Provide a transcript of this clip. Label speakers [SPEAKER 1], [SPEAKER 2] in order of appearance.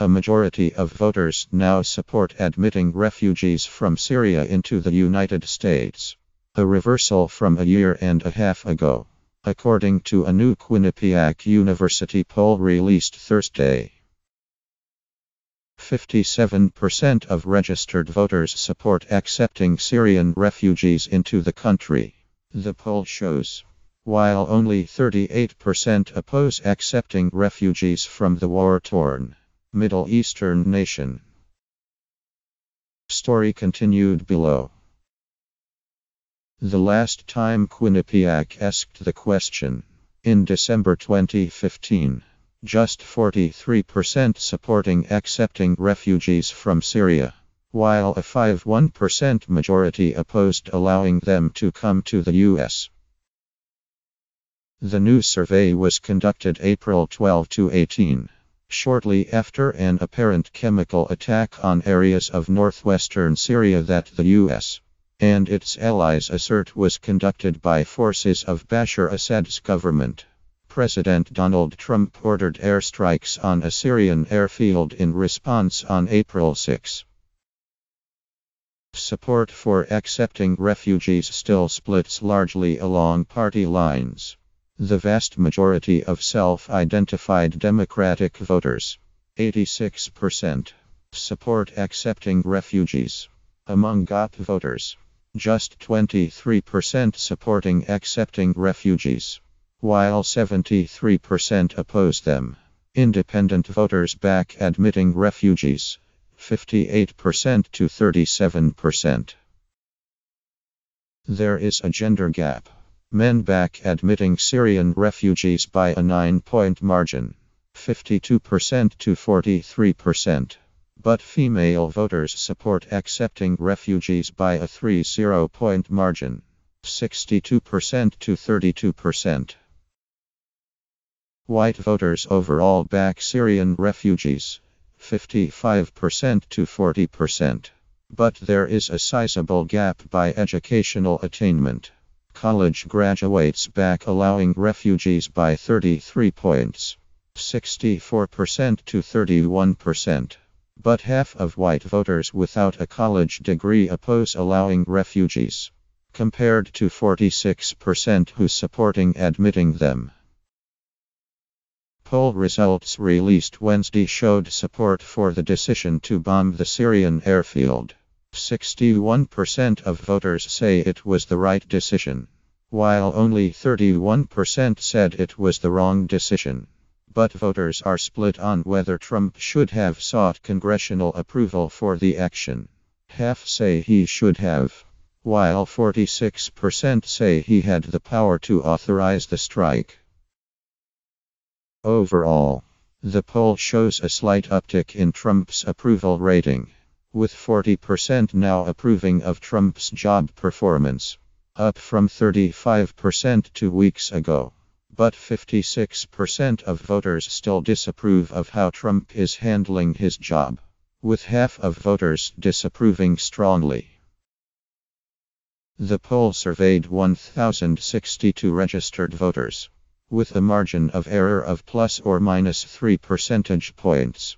[SPEAKER 1] A majority of voters now support admitting refugees from Syria into the United States, a reversal from a year and a half ago, according to a new Quinnipiac University poll released Thursday. 57% of registered voters support accepting Syrian refugees into the country, the poll shows, while only 38% oppose accepting refugees from the war-torn Middle Eastern nation. Story continued below. The last time Quinnipiac asked the question, in December 2015, just 43% supporting accepting refugees from Syria, while a 51% majority opposed allowing them to come to the U.S. The new survey was conducted April 12 to 18. Shortly after an apparent chemical attack on areas of northwestern Syria that the U.S. and its allies assert was conducted by forces of Bashar Assad's government, President Donald Trump ordered airstrikes on a Syrian airfield in response on April 6. Support for accepting refugees still splits largely along party lines. The vast majority of self-identified Democratic voters, 86%, support accepting refugees. Among GOP voters, just 23% supporting accepting refugees, while 73% oppose them. Independent voters back admitting refugees, 58% to 37%. There is a gender gap. Men back admitting Syrian refugees by a 9-point margin, 52% to 43%. But female voters support accepting refugees by a 30-point margin, 62% to 32%. White voters overall back Syrian refugees, 55% to 40%. But there is a sizable gap by educational attainment. College graduates back allowing refugees by 33 points, 64% to 31%. But half of white voters without a college degree oppose allowing refugees, compared to 46% who supporting admitting them. Poll results released Wednesday showed support for the decision to bomb the Syrian airfield. 61% of voters say it was the right decision, while only 31% said it was the wrong decision. But voters are split on whether Trump should have sought congressional approval for the action. Half say he should have, while 46% say he had the power to authorize the strike. Overall, the poll shows a slight uptick in Trump's approval rating, with 40% now approving of Trump's job performance, up from 35% 2 weeks ago. But 56% of voters still disapprove of how Trump is handling his job, with half of voters disapproving strongly. The poll surveyed 1,062 registered voters, with a margin of error of plus or minus 3 percentage points.